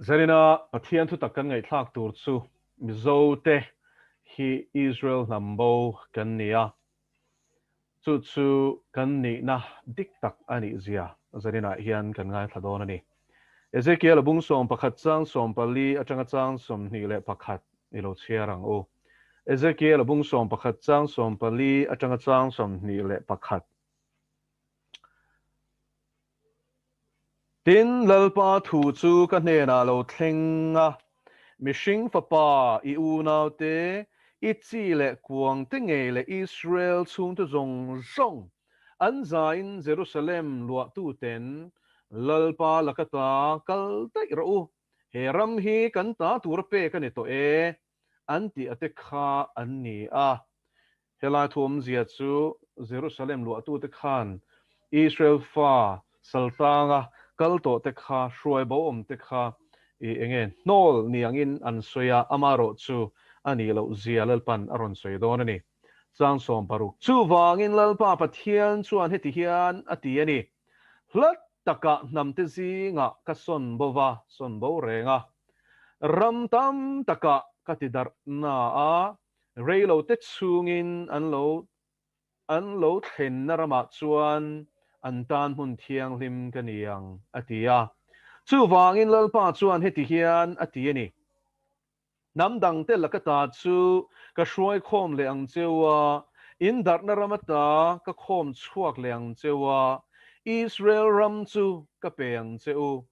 Zarina pathian thu takkan ngai thlak tur chu Mizo te hi Israel nambo kan nia chu kan ni na dik tak ani zia zarina hian kan ngai thladon ani Ezekiel bung som pakhat chang som pali atanga chang som ni le pakhat ni lo chiarang o Ezekiel bung som pakhat chang som pali atanga chang som ni le pakhat tin lalpa thu chu ka hne na lo thlenga mishing fapa I u nau te I chi le kuang te nge le Israel chung tu zong zong an za in Jerusalem lua tu ten lalpa lakata kal tai ro he ram hi kan ta tur pe kan to e anti ate kha an ni a helai thum zia chu Jerusalem lua tu te khan Israel fa saltanga kal to te kha shruai bo te kha I engen nol niangin an soya amaro chu ani lo zia lalpan aron soi don ani chang som paruk chu wangin lalpa pathian chuan heti hian ati ani hlat taka namte zi nga ka son bova son bo renga ram tam taka katidar na a reilo te chungin an lo thlen na rama chuan an tan hun thiang lim kaniang atia chu wangin lalpa chuan heti hian ati ani nam dang te lakata chu ka hruai khom le ang chewa in dar na ramata ka khom chuak le ang chewa Israel ram chu ka peng cheu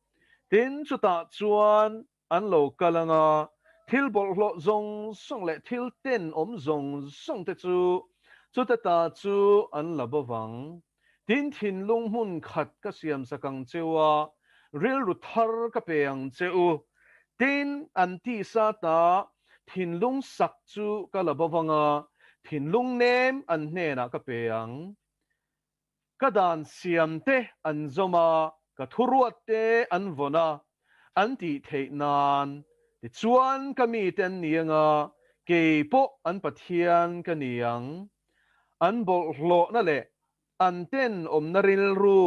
tin chu ta chuan an lo kalanga thil bol hlo zong song le thil ten om zong song te chu ta ta chu an la bawang tin thin lung mun khat ka siam sakang chewa ril ru thar ka peng cheu tin an ti sa ta thin lung sak chu ka la bawanga thin lung nem an hne na ka peng ka dan siam te an zoma ka thuruat te an vona an ti thei nan ti chuan kami ten nianga ke po an pathian ka niang an bol hlo na le an ten om na ril ru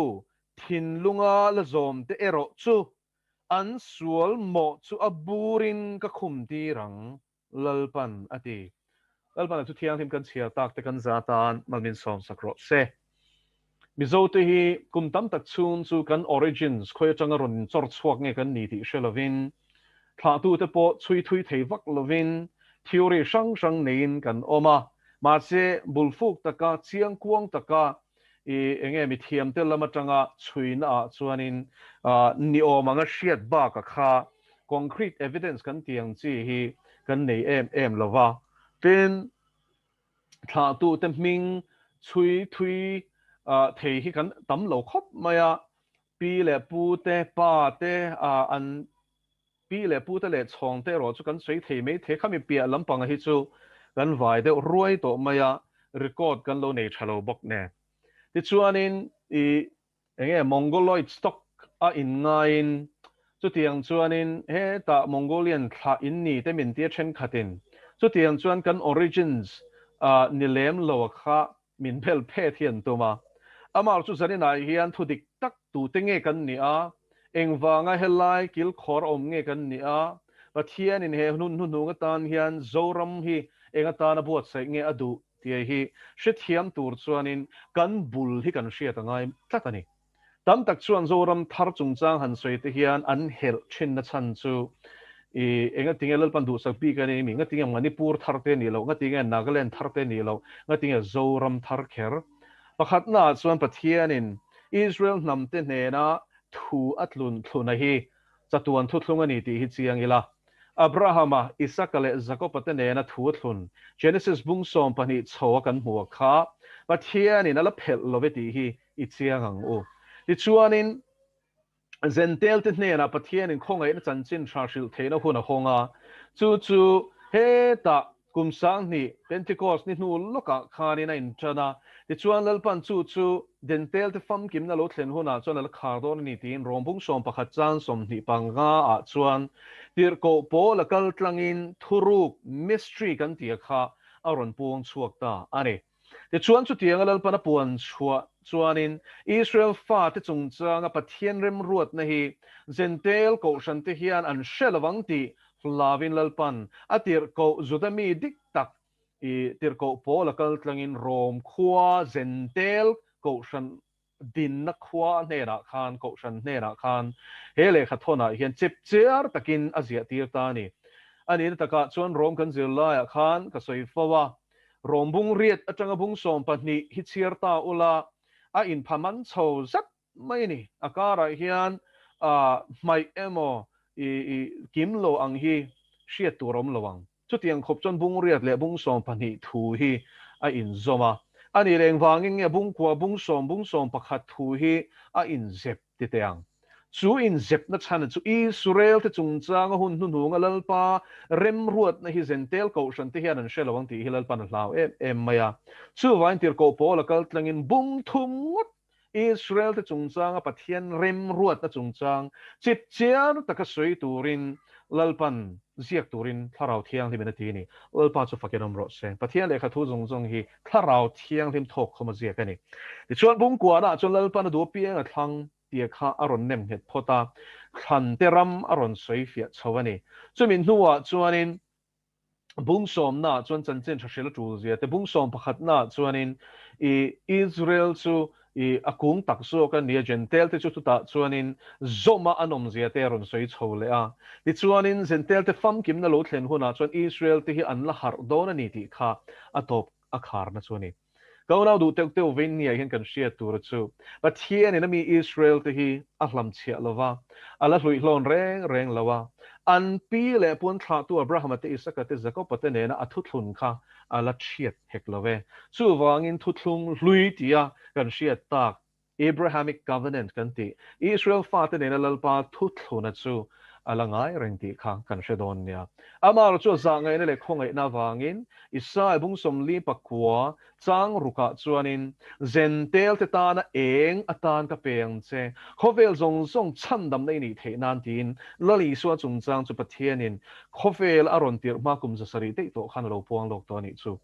thin lunga la zom te ero chu an sual mo chu aburin ka khum ti rang lalpan ati lalpan chu thiang him kan chia tak te kan zatan malmin som sakro se Mizo te hi kum tam tak chun chu kan origins khoya changa ron chor chuak nge kan ni ti shelovin thla tu te po chui thui thei vak lovin theory sang sang nein kan oma ma che bulfuk taka chiang kuang taka enge mi thiam te lama tanga chuina chuanin ni omanga hriat ba ka kha concrete evidence kan tiang chi hi kan nei em lova tin thla tu te ming chui thui thei hi kan tam lo khop maya pi le pu te pa te an pi le pu te le chong te ro chu kan sei thei me the khami pia lampang hi chu kan vai de ruai to maya record kan lo nei thalo bok ne ti chuanin enge mongoloid stock a in ngain chu tiang chuanin he ta mongolian thla in ni te min tia then khatin chu tiang chuan kan origins nilem lo kha min phel phe thian tuma amal chu zarina hian thudik tak tu te nge kan ni a engwanga helai kil khor om nge kan ni a pathian in he nun nu nga tan hian zoram hi enga tan a buat sai nge adu tia hi hrithiam tur chuanin kan bul hi kan hriat angai tlatani tam tak chuan zoram thar chungchang han soi te hian an hel thin na chan chu enga tingelal pan du sak pi kan mi nga tinga manipur thar te ni lo nga tinga nagaland thar te ni lo nga tinga zoram thar kher pakhat na chuan pathianin Israel nam te ne na thu atlun thluna hi chatuan thu thlunga ni ti hi chiang ila Abrahama Isaac le Jacob te ne na thu thlun Genesis bung som pani chawa kan huwa kha pathianin ala phel loveti hi I chiang ang o ti chuanin zentel te hne na pathianin khongai na chanchin thrashil theina huna honga chu he ta kumsang ni Pentecost ni nu loka khani na in chana ti chuan lalpan chu dentel te fam kim na lo thlen huna chuan al khar don ni tin rombung som pakhat chan som ni panga a chuan tir ko pol kal tlangin thuruk mystery kan tia kha aron puang chuak ta ani te chuan chu tiang alal pana puan chua chuanin Israel fa te chungchanga pathian rem ruat na hi zentel ko shan te hian an shelawang ti flavin lalpan atir ko zudami dik tak I tir ko polakal tlangin rom khwa zentel ko shan din na khwa nera khan ko shan nera khan hele khathona hian chip chiar takin azia tir ta ni ani taka chuan rom kan zir la khan ka soi fawa rom bung riat atanga bung som pahni hi chiar ta ula a in phaman chho zat mai ni akara hian a mai emo I kim lo ang hi hriat turom lowang chutiang khop chon bung riat le bung som pahni thu hi a in zoma ani reng wangin nge bung kwa bung som pakhat thu hi a in zep ti teang chu in zep na chan chu Israel te chungchang hun hun hung alal pa rem ruat na hi zentel ko shan te hian an shelawang ti hilal pan hlaw em maya chu wain tir ko pol kal tlangin bung thum Israel te chungchang a pathian rem ruat na chungchang chip chiar taka soi turin lalpan ziak turin tharau thiang lim na ti ni lalpa chu fakinom ro se pathian le kha thu zong zong hi tharau thiang lim thok khoma ziak ani ti chuan bung kwa na chuan lalpan do piang a thlang tia kha aron nem het phota khan teram aron soi fia chawani chumin nuwa chuanin bung som na chuan chan chen thashel tu zia te bung som pakhat na chuanin I Israel chu I akung takso kan nia gentel te chu ta chuanin zoma anom zia te ron soi chhole a ti chuanin gentel te fam kim na lo thlen huna chuan Israel te hi an la har don ani ti kha atop akhar na chuani go now do te win nia hin kan share tur chu but here in mi Israel te hi ahlam chia lova ala hlui hlon reng lawa an pi le pun thla tu Abraham te Isaac te Jacob te ne na athu thlun kha ala thiet hek love chu wangin thu thlung hlui tia kan share tak Abrahamic covenant kan ti Israel fa te ne na lalpa thu thluna chu ala ngai reng ti kha kan shedon nia amar chu za ngai ne le khongai na wangin Isai bung som li pakwa chang ruka chuanin zentel te ta na eng atan ka peng che khovel zong zong chandam nei ni the nan tin lali suwa chung chang chu pathianin khovel aron tir ma kum za sari te to khan lo puang lok to ni chu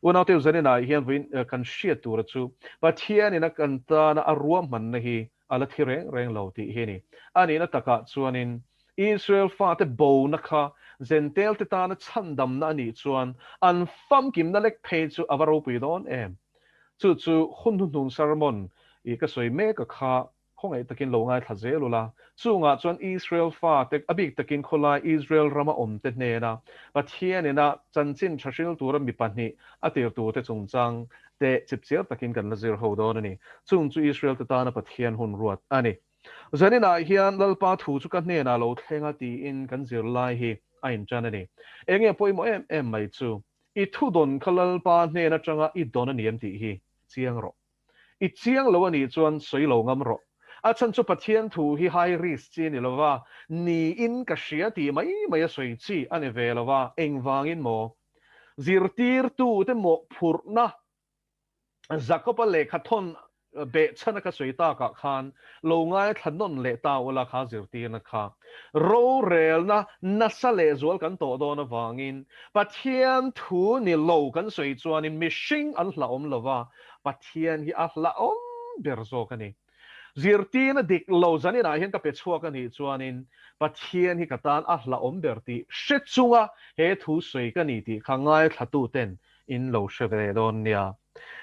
unau te zani na hian win kan shia tur chu pathianin a kan ta na aruam man na hi ala thireng reng lo ti he ni ani na taka chuanin Israel fa te bo na kha zentel te ta na chandam na ni chuan an fam kim na lek phe chu avaro pi don em chu hun hun hun sermon I ka soi me ka kha khong ai takin lo ngai thaze lula chu nga chuan Israel fa te abik takin khola Israel rama om te ne na pathian ina chanchin thashil tur mi pani atir tu te chungchang te chipchiar takin kan lazir ho don ani chung chu Israel te ta na pathian hun ruat ani zanina hian lalpa thu chu kan ne na lo thenga ti in kan zir lai hi a in chanani enge poimo em mai chu I thu don khalal pa ne na changa I don ani em ti hi chiang ro I chiang lo ani chuan soi lo ngam ro a chan chu pathian thu hi high risk chi ni lova ni in ka shia ti mai mai soi chi ani ve lova eng wangin mo zirtir tu te mo phurna zakopa le khathon be chana ka soita ka khan lo ngai thanon le ta wala kha zirti na kha ro rel na nasa le zol kan to do na wangin pathian thu ni lo kan soi chuan in mishing an hla om lova pathian hi a hla om ber zo kani zirti na dik lo zani na hian ka pe chua kan hi chuan in pathian hi katan a hla om ber ti hret chunga he thu soi kani ti khangai thatu ten in lo sheve don nia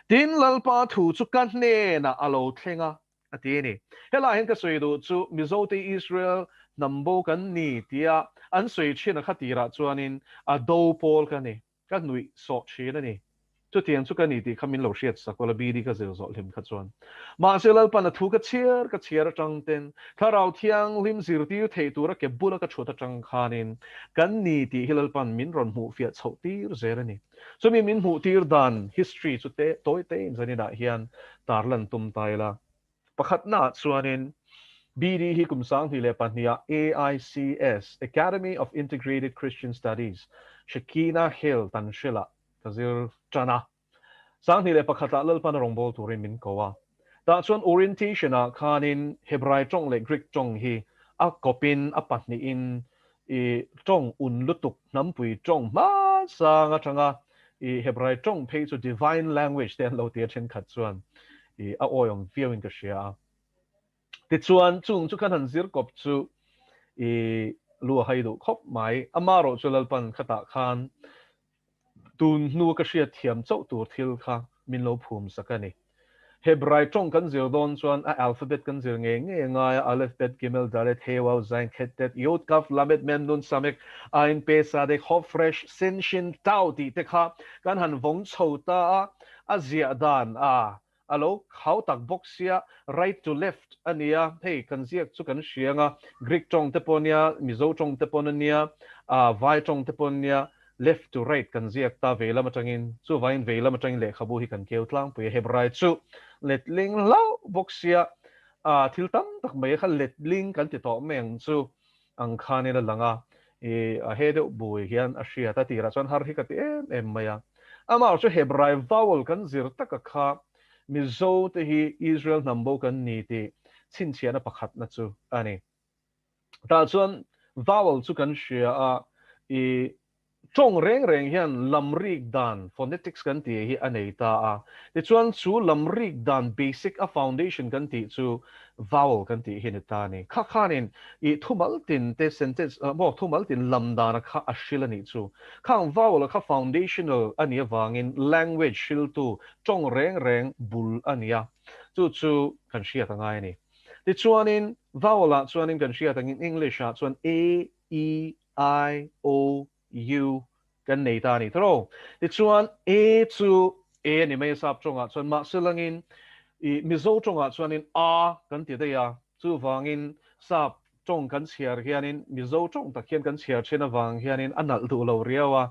tin lalpa thu chu kan ne na alo thenga atini hela hen ka soi du chu Mizo te Israel nambo kan ni tia an soi china khatira chuanin a do pol ka ni ka nui so china ni chu tiang chu kan ni ti khamin lo hriat sakola bi di ka zel zo lim kha chuan ma se lalpa na thu ka chiar tang ten tharau thiang lim zir ti thei tura ke bula ka chhuta tang khanin kan ni ti hilal pan min ron mu fia chho tir zerani so mi min mu tir dan history chu te toy te in zani da hian tarlan tum taila pakhat na chuanin BD hi kumsang hi le pahnia AICS Academy of Integrated Christian Studies Shekina Hill Tanshila Tazir Chana sang hi le pakhata lal pan rongbol turin min kowa ta chuan orientation a khanin Hebrai chong le Greek chong hi a kopin a pahni in chong un lutuk nampui chong ma sang a changa Hebrai trong pay to divine language ten lo tia chen khat chuan a oyong viewing ka shia ti chuan chung chu kan han zir kop chu lu hai do khop mai amaro chulal pan khata khan tun nu ka shia thiam chau tur thil kha min lo phum sakani Hebrai trong kan zir don chuan a alphabet kan zir nge ngai alphabet gimel dalet hewa zain khetet yod kaf lamet mem nun samek ein pe sadek hop fresh sin shin tau ti te kha kan han vong chho ta a zia dan alo khau tak boxia right to left ania hey kan ziak chu kan hrianga Greek trong te ponia Mizo trong te ponia vai trong te ponia left to right kan ziak ta vela matangin chu vain vela matangin le khabu hi kan keu tlang pu Hebrai chu letling lau boxia thil tam tak mai kha letling kan ti to meng chu ang khani la langa a hedo bui hian a hria ta tira chuan har hi ka ti em maya ama chu Hebrai vowel kan zir taka kha Mizo te hi Israel nambo kan ni ti chin chiana pakhat na chu ani ta chuan vowel chu kan hria i trong reng hian lamrik dan phonetics kan ti hi anei ta ti chuan chu lamrik dan basic a foundation kan ti chu vowel kan ti hi ni ta ni kha khanin I thumal tin te sentence mo thumal tin lam dan kha ashila ni chu khang vowel kha foundational ania wangin language shil tu trong reng bul ania chu kan sia ta ngai ni ti chuanin vowel chuanin kan sia ta in english chuan a e I O U kan nei ta ni tro ti chuan a chu a ni mai sap chonga chuan ma silangin I Mizo chonga chuanin a kan ti de ya chu wangin sap chong kan chiar hianin Mizo chong ta khian kan chiar chena wang hianin anal du lo riawa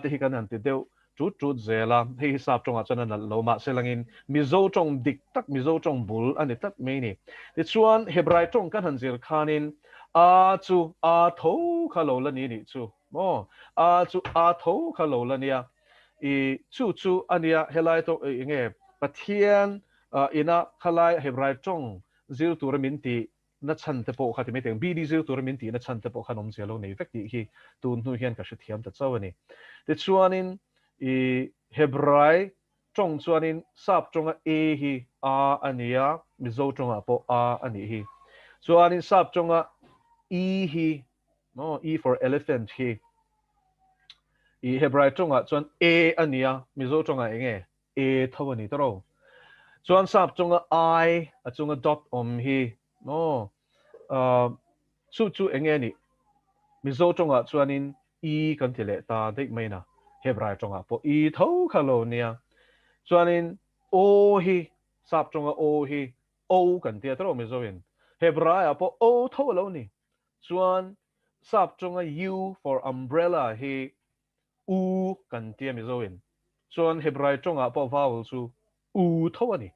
te hi kan an ti deu chu zela hi sap chonga chuan anal lo ma silangin Mizo chong dik tak Mizo chong bul ani tak mai ni ti chuan Hebrai chong kan han zir khanin chu tho kha lo la ni chu mo chu tho kha lo la nia chu ania helai to nge pathian ina khalai Hebrai chong zil tur min ti na chan te po khati meteng bd zil tur min ti na chan te po khanom zelo nei vek ti hi tun nu hian ka shi thiam ta chawani ti chuanin Hebrai chong chuanin sap chonga a hi ania Mizo chonga po ani hi chuanin sap chonga E hi no E for elephant hi Hebrai chonga chuan A ania Mizo chonga enge A thawani taro chuan sap chonga I chunga dot hi no chu enge ni Mizo chonga chuanin E kan tile ta dei maina Hebrai chonga po E tho khalo nia chuanin O hi sap chonga O hi O kan tia taro Mizo in Hebrai po O tho lo ni chuan sap chunga U for umbrella hi U kan tia Mizo in chuan Hebrai chunga po vowel chu U tho ani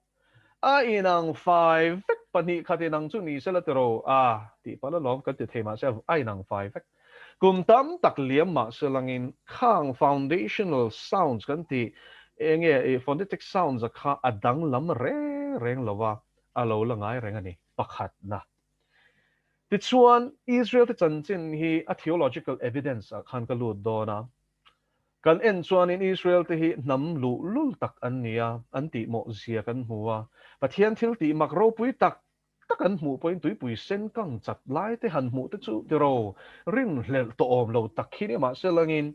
inang 5 vek pani khatinang chu ni selatero ti pala lom kan ti thema se inang 5 vek kum tam tak liam ma selangin khang foundational sounds kan ti enge phonetic sounds kha adang lam reng lawa alo langai reng ani pakhat na ti chuan Israel te chan chin hi a theological evidence khan ka lut dona kan en chuan in Israel te hi nam lu lul tak an nia an ti mo zia kan hmuwa pathian thil ti mak ro pui tak tak an hmu poin tui pui sen kang chat lai te han hmu te chu ti ro rin hlel to om lo tak khi ma selangin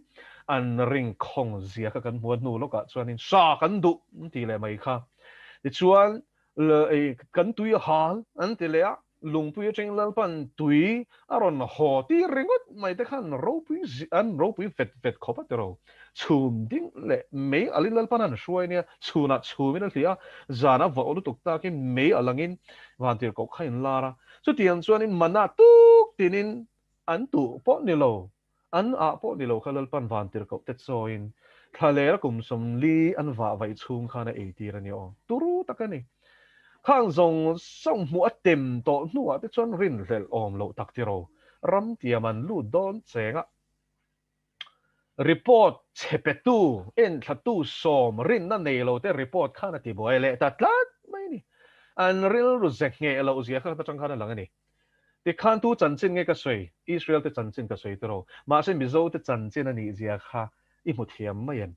an ring khong zia ka kan hmu nu lo ka chuan in sa kan du ti le mai kha ti chuan le kan tui hal an ti le lung pui cheng lal pan tui aron ho ti ringot mai te khan ro pui vet khopa te ro chum ding le me alin lal pan an shuai nia chuna chumin a hlia zana vo lu tuk ta ki me alangin van tir ko khain lara chu tiang chuan in mana tuk tinin an tu po ni lo an a po ni lo khalal pan van tir ko te choin thalera kum som li an va vai chung khana e ti ra ni o turu takani khang zong song mu atem to nuwa te chon rin rel om lo tak ti ro ram tiaman lu don chenga report chepetu en thatu som rin na nei lo te report khana ti boy le ta tlat mai ni an ril ru zek nge lo zia kha ta chang khana lang ani ti khan tu chan chin nge ka soi Israel te chan chin ka soi te ro ma se Mizo te chan chin ani zia kha I mu thiam mai en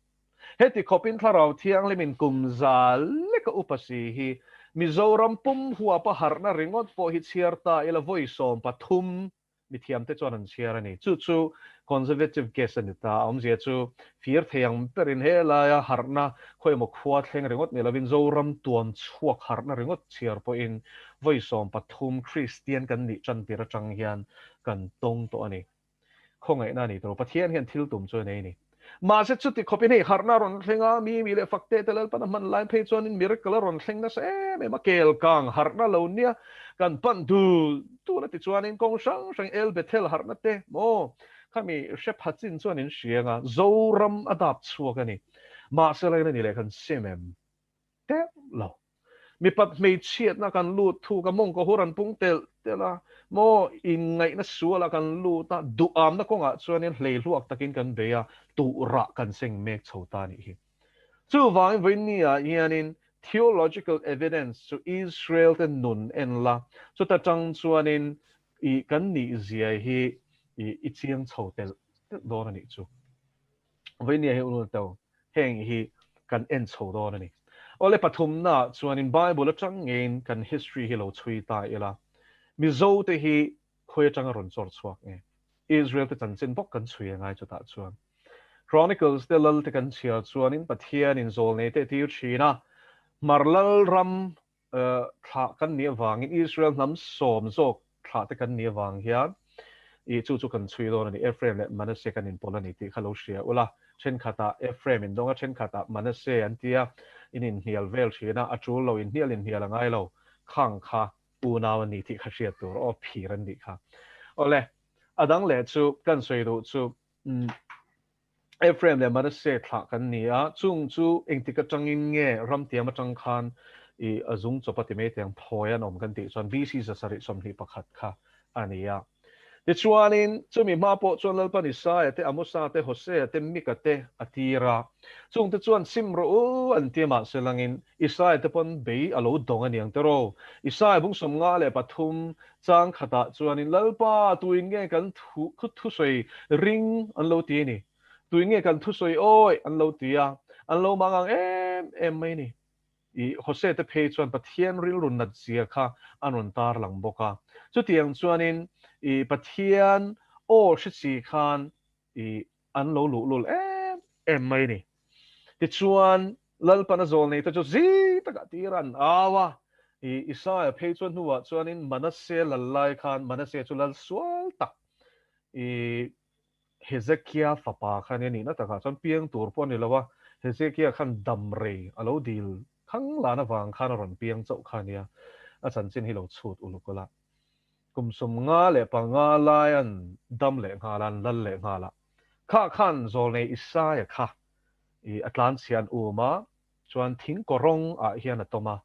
heti khopin tharau thiang lemin kumza leka upasi hi Mizoram pum hua pa harna ringot po hi chiarta ila voisom pathum mi thiam te chuan an chiar ani chu chu conservative case ani ta om zia chu fir thiang perin he la ya harna khoi mo khwa thleng ringot ni lovin zoram tuam chuak harna ringot chiar po in voisom pathum Christian kan ni chan pira chang hian kan tong to ani khongai na ni to pathian hian thil tum chu nei ni ma se chuti khopin hei harna ron thlenga mi le fakte telal pan man lai phei chuan in miracle ron thleng na se me ma kel kang harna lo nia kan pan du tu na ti chuan in kong sang sang el bethel harna te mo khami shep hachin chuan in hrianga zoram adap chuak ani ma se lai na ni le kan semem te lo mi pat mei chiat na kan lut thu ka mong ko horan pung tel tela mo in ngai na suala kan lu ta du am na konga chuan in hlei luak takin kan beya tu ra kan seng mek chota ni hi chu wang vin ni a hianin theological evidence to Israel ten nun en la chu ta chang chuan in I kan ni zia hi I chiang chotel do na ni chu vin ni hi unu to heng hi kan en chho do na ni ole pathum na chuan in bible atang ngin kan history hi lo chui ta ila Mizo te hi khoi chang ron chor chuak nge Israel te chan chen bok kan chui ngai chu ta chuan Chronicles te lal te kan chia chuan in pathian in zol ne te tir china marlal ram tha kan ni wang in Israel nam som zok tha te kan ni wang hian I chu chu kan chui do ni Ephraim le Manasseh kan in polani ti khalo shia ula chen khata Ephraim in donga chen khata Manasseh an tia in hial vel china achul lo in hial angai lo khang kha unaw ni ti kha shia tur o phiran ni kha ole adang le chu kan soi do chu Ephraim le Manasseh thla kan ni a chung chu engti ka changin nge ram tia ma chang khan I azung chopati me teng phoyan om kan ti chon BC sa sari som hi pakhat kha ania Ti chuanin chumi mapo chuan lalpan Isaiah te Amosa te Hosea te Mika te Atira chung te chuan simro u an tiama selangin Isaiah te pon bei alo dong aniang te ro Isaiah bung som nga le pathum chang khata chuanin lalpa tuin nge kan thu soi ring an lo ti ni tuin nge kan thu soi oi an lo tia an lo mangang em mai ni I Hosea te phei chuan pathian ril run nat zia kha anon tar lang boka chu tiang chuanin I pathian o shi khan I an lo lu lul em mai ni ti chuan lal pana zol nei ta chu zi ta ka tiran awa I Isaiah phei chuan huwa chuanin Manasseh lalai khan Manasseh chu lal sual tak I Hezekiah fapa khan ni na ta kha chuan piang tur pon ni lawa Hezekiah khan dam rei alo dil khang lana wang khan ron piang chau khan ya a chan chin hi lo chut ulukola kum sum nga le pa nga lion dam le nga lan lal le nga la kha khan zol nei Isaiah kha I Atlantian uma chuan thing korong a hian atoma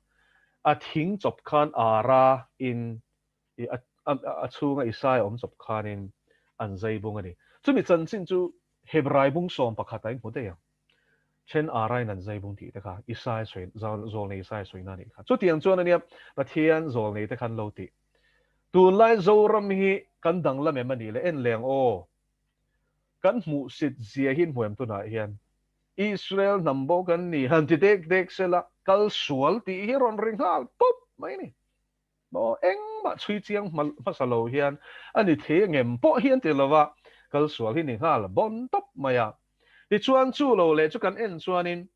a thing chop khan ara in I a chunga Isaiah om chop khan in an zai bung ani chumi chan chin chu Hebrai bung som pakhatai hmu te ya chen arai nan zai bung ti te kha Isaiah soi zol nei Isaiah soi na ni kha chu tiang chuan ania pathian zol nei te khan lo ti tun lai zoram hi kan dang la me mani le en leng o kan mu sit zia hin huam tu na hian Israel nambo kan ni han ti dek sela kal sual ti hi ron ring hal pop mai ni bo eng ma chui chiang ma salo hian ani the ngem po hian te lawa kal sual hi ni hal bon top maya ti chuan chu lo le chu kan en chuanin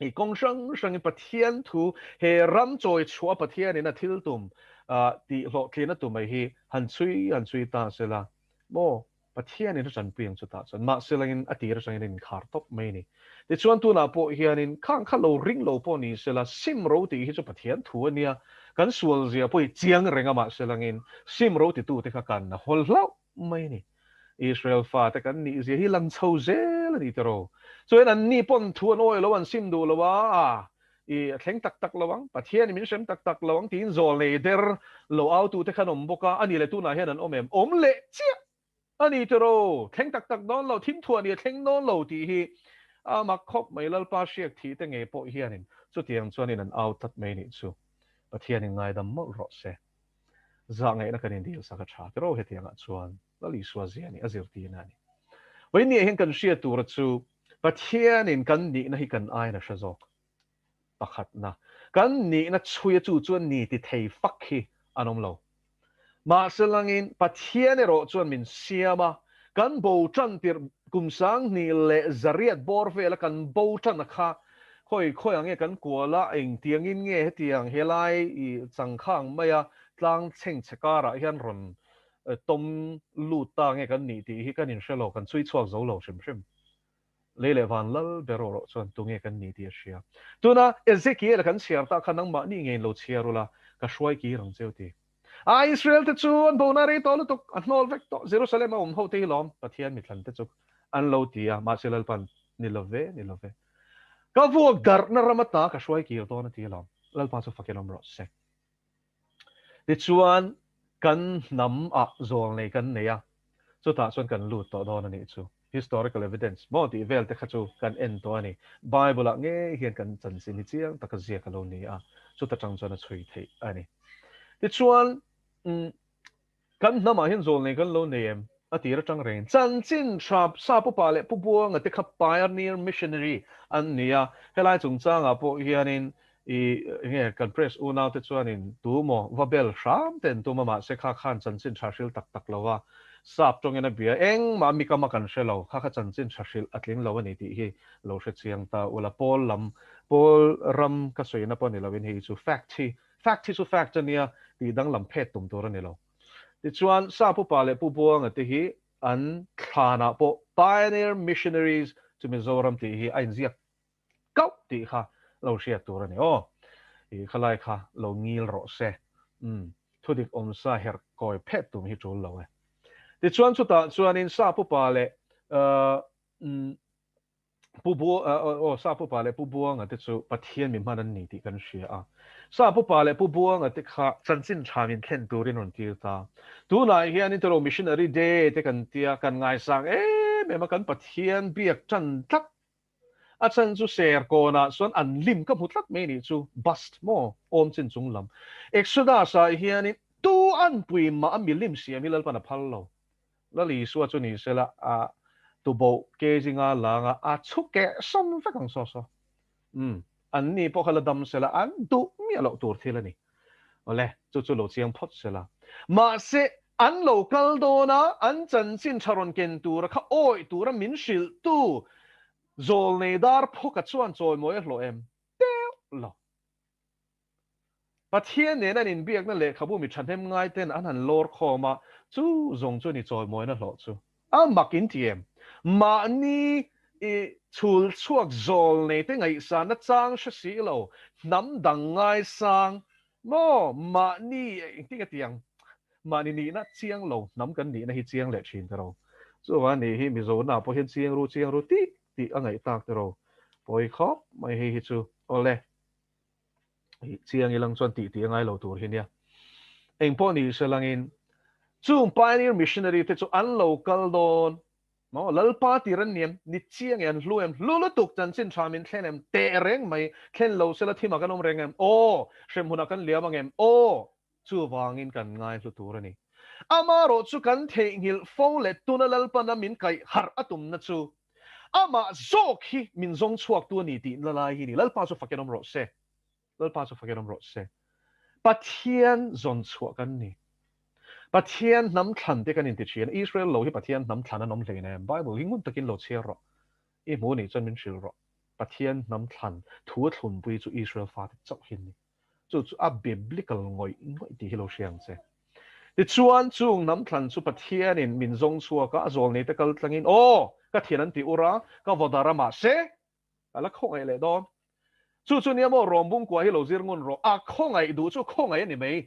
I kong sang pathian thu he ram choi chua pathian in a thil tum ti lo thlena tu mai hi han chui ta sela mo pathian in chan piang chu ta chan ma selangin atira sang in khar top mai ni ti chuan tu na po hian in khang kha lo ring lo po ni sela sim ro ti hi chu pathian thu ania kan sual zia po chiang renga ma selangin sim ro ti tu te kha kan na hol hlau mai ni Israel fa ta kan ni zia hi lang chho zel ni tero so en an ni pon thu an oi lo an sim du lo wa I thleng tak tak lawang pathian min sem tak tak lawang tin zol nei der lo au tu te khanom boka ani le tu na hian an omem om le chia ani tero thleng tak tak don lo thim thu ani thleng non lo ti hi a mak khop mai lal pa shiak thi te nge po hianin chu tiang chuanin an out tat mai ni chu pathian in ngai dam mo ro se za ngai na kanin dil saka tha tero he tianga chuan lali suwa zia ni azir ti na ni wei ni hen kan shia tur chu pathian in kan ni na hi kan ai na shazok pakhat na kan ni na chuya chu chuan ni ti thei fak hi anom lo ma selangin pathian ero chuan min siama kan bo chan tir kumsang ni le zariat bor vela kan bo chan kha khoi ange kan kuala eng tiang in nge tiang helai I changkhang maya tlang cheng chekara hian ron tom lu ta nge kan ni ti hi kan in shelo kan chui chuak zo lo shim shim lele van lal bero ro chuan tu nge kan ni ti sia tuna ezekiel kan siar ta khanang ma ni nge lo chiarula ka shwai ki rang cheu ti Israel te chuan bo na re to lutuk anol vek to Jerusalem ho te lom pathian mi thlan te chu an lo ti a ma selal pan ni love ka vuak dar na ramata ka shwai ki to na ti lom lal pa chu fakelom ro se ti chuan kan nam a zol nei kan nei a chu ta chuan kan lut to don ani chu historical evidence mo ti vel te khachu kan en to ani bible a nge hian kan chan sin ni chiang takazia ka lo ni a chu ta chang chuan a chui thei ani ti chuan kan nama hian zol nei kan lo nei em a ti ra chang ren chan chin trap sa pu pa le pu buang a te kha pioneer missionary an nia helai chung chang a po hianin I nge kan press una te chuan in tu mo vabel sham ten tu ma se kha khan chan chin thashil tak tak lawa sap tong ena bia eng ma mi kama kan shelo kha kha chan chin thashil atling lawa ni ti hi lo she chiang ta ula pol ram ka soina pon ni lawin hi chu fact hi chu fact ania ti dang lam phet tum tur ni lo ti chuan sa pu pa le pu buang ati hi an thana po pioneer missionaries to Mizoram ti hi ain zia kau ti kha lo she tur ni o I khalai kha lo ngil ro se thudik om sa her koi phet tum hi chul lo ti chuan chu ta chuan in sa pu pa le pu bu o sa pu pa le pu buang ati chu pathian mi man an ni ti kan hria a sa pu pa le pu buang ati kha chanchin thamin thlen turin ron tir ta tu na hian in tero missionary day te kan tia kan ngai sang me ma kan pathian biak chan tak a chan chu ser ko na son an lim ka phutlat me ni chu bust mo om chin chung lam exodus a hian in tu an pui ma a milim sia milal pana phal lo la li suwa chu ni sela a tu bo ke jinga langa a chu ke som fa kang so so an ni po khala dam sela an tu mi lo tur thila ni ole chu lo chiang phot sela ma se an lo kal do na an chan chin charon ken tur kha oi tur min shil tu zol nei dar pho ka chuan choi moi lo em teo lo pathian ne na in biak na le khabu mi thanem ngai ten an han lor khoma chu zong chu ni choi moi na lo chu a makin tiem ma ni I chul chuak zol nei te ngai sa na chang sha si lo nam dang ngai sang mo ma ni ti ka tiang ma ni na chiang lo nam kan ni na hi chiang le thin ro chu wa ni hi mi zo na po hian chiang ru ti angai tak ro poi khop mai hi chu ole chiang ilang chuan ti ngai lo tur hin ya eng po ni selangin chung pioneer missionary te chu an local don mo lalpa ti ran niam ni chiang en luem lutuk chan chin thamin thlenem te reng mai thlen lo sela thima kanom rengem o shem huna kan liamangem o chu wangin kan ngai lu turani amaro chu kan theingil fole tuna lalpa na min kai har atum na chu ama zok hi min zong chuak tu ni ti lalai hi ni lalpa chu fakenom ro se lalpa chu fakenom ro se pathian zon chuak kan ni pathian nam thlan te kan in ti chian Israel lo hi pathian nam thlan anom hle ne Bible hingun takin lo chiar ro e mo ni chan min shil ro pathian nam thlan thu thlun pui chu Israel fa te chau hin ni chu a biblical ngoi ti hi lo siang che ti chuan chung nam thlan chu pathian in min zong chua ka zol nei te kal tlangin o ka thian an ti ura ka vodara ma se ala khong ai le don chu ni mo rombung kwa hi lo zir ngun ro a khong ai du chu khong ai ni mei